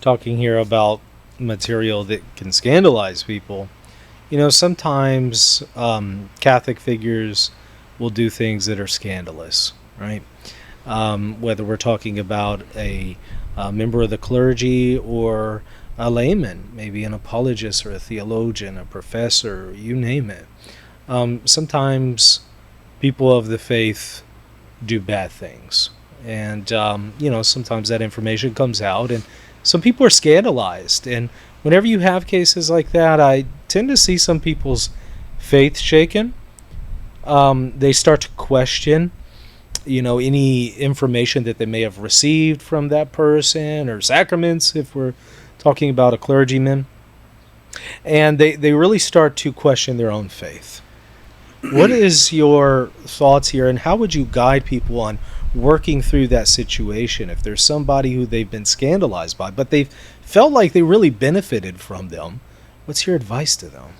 talking here about material that can scandalize people. Sometimes Catholic figures will do things that are scandalous, right? Whether we're talking about a member of the clergy or a layman, maybe an apologist or a theologian, a professor, you name it. Sometimes people of the faith do bad things. And, sometimes that information comes out and some people are scandalized. And whenever you have cases like that, I tend to see some people's faith shaken. They start to question, any information that they may have received from that person or sacraments, if we're talking about a clergyman. And they really start to question their own faith. What is your thoughts here, and how would you guide people on working through that situation if there's somebody who they've been scandalized by, but they've felt like they really benefited from them? What's your advice to them?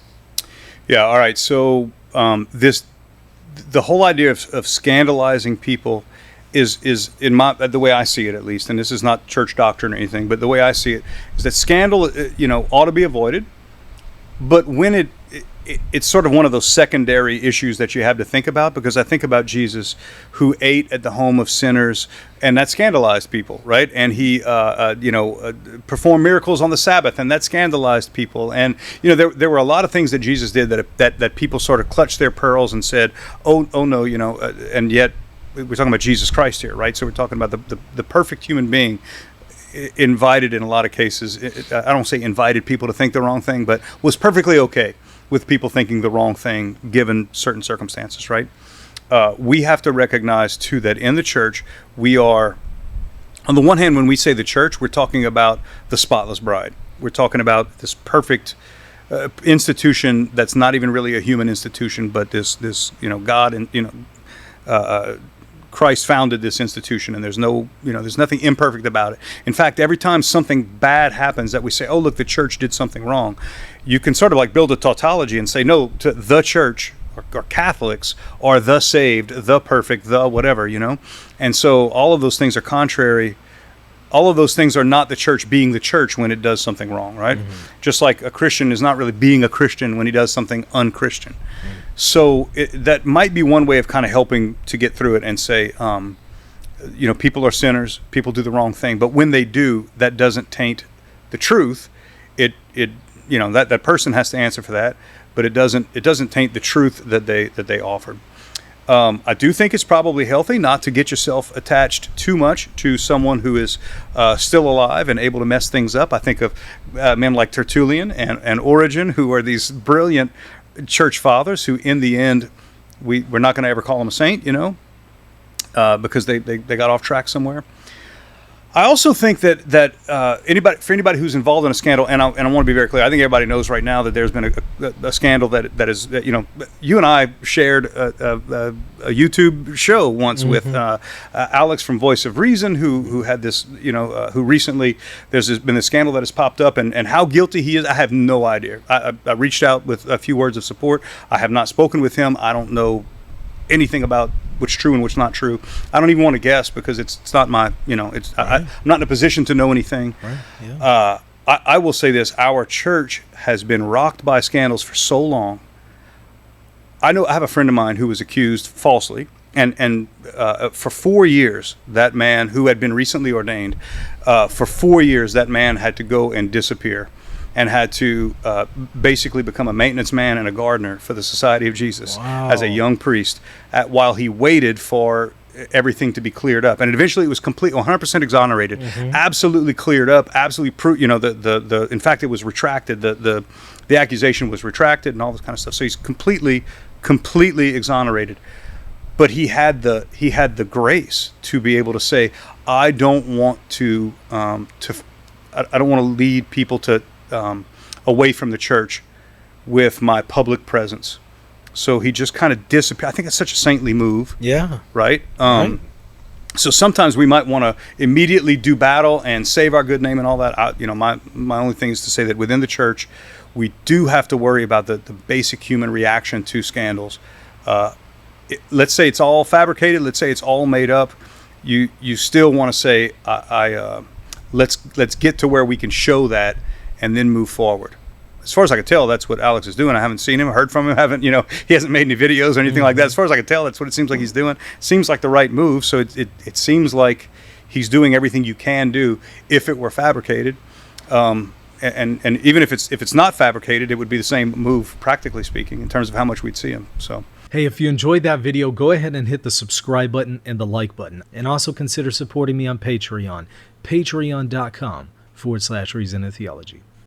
Yeah, all right. So the whole idea of scandalizing people is in the way I see it, at least, and this is not church doctrine or anything, but the way I see it is that scandal, ought to be avoided. But when it's sort of one of those secondary issues that you have to think about, because I think about Jesus, who ate at the home of sinners, and that scandalized people, right? And he, performed miracles on the Sabbath, and that scandalized people. And there were a lot of things that Jesus did that people sort of clutched their pearls and said, oh no, and yet we're talking about Jesus Christ here, right? So we're talking about the perfect human being. Invited in a lot of cases, I don't say invited people to think the wrong thing, but was perfectly okay with people thinking the wrong thing given certain circumstances, right? We have to recognize too that in the church we are, on the one hand, when we say the church, we're talking about the spotless bride. We're talking about this perfect institution that's not even really a human institution, but this God and Christ founded this institution, and there's nothing imperfect about it. In fact, every time something bad happens that we say, oh, look, the church did something wrong, you can sort of like build a tautology and say, no, to the church or Catholics are the saved, the perfect, the whatever, And so all of those things are contrary. All of those things are not the church being the church when it does something wrong, right? Mm-hmm. Just like a Christian is not really being a Christian when he does something unchristian. Mm-hmm. So that might be one way of kind of helping to get through it and say, people are sinners, people do the wrong thing, but when they do, that doesn't taint the truth. That person has to answer for that, but it doesn't taint the truth that they offered. I do think it's probably healthy not to get yourself attached too much to someone who is still alive and able to mess things up. I think of men like Tertullian and Origen, who are these brilliant church fathers who, in the end, we're not going to ever call them a saint, because they got off track somewhere. I also think that anybody who's involved in a scandal, and I want to be very clear, I think everybody knows right now that there's been a scandal that is, you and I shared a YouTube show once with Alex from Voice of Reason, who had this, who recently, there's been a scandal that has popped up, and how guilty he is, I have no idea. I reached out with a few words of support. I have not spoken with him. I don't know anything about what's true and what's not true. I don't even want to guess because it's not my, right. I'm not in a position to know anything. Right. Yeah. I will say this: our church has been rocked by scandals for so long. I have a friend of mine who was accused falsely, and for 4 years, that man, who had been recently ordained, for 4 years, that man had to go and disappear, and had to basically become a maintenance man and a gardener for the Society of Jesus. Wow. As a young priest, while he waited for everything to be cleared up. And eventually it was 100% exonerated, absolutely cleared up, absolutely in fact, it was retracted. The accusation was retracted and all this kind of stuff. So he's completely exonerated. But he had the grace to be able to say, I don't want to I don't want to lead people to away from the church with my public presence. So he just kind of disappeared. I think it's such a saintly move. Yeah. Right? Right. So sometimes we might want to immediately do battle and save our good name and all that. My only thing is to say that within the church, we do have to worry about the basic human reaction to scandals. Let's say it's all fabricated. Let's say it's all made up. You still want to say, let's get to where we can show that and then move forward. As far as I can tell, that's what Alex is doing. I haven't seen him, heard from him, he hasn't made any videos or anything like that. As far as I can tell, that's what it seems like he's doing. Seems like the right move. So it seems like he's doing everything you can do if it were fabricated. And even if it's not fabricated, it would be the same move, practically speaking, in terms of how much we'd see him. So. Hey, if you enjoyed that video, go ahead and hit the subscribe button and the like button. And also consider supporting me on Patreon, patreon.com/Reason and Theology.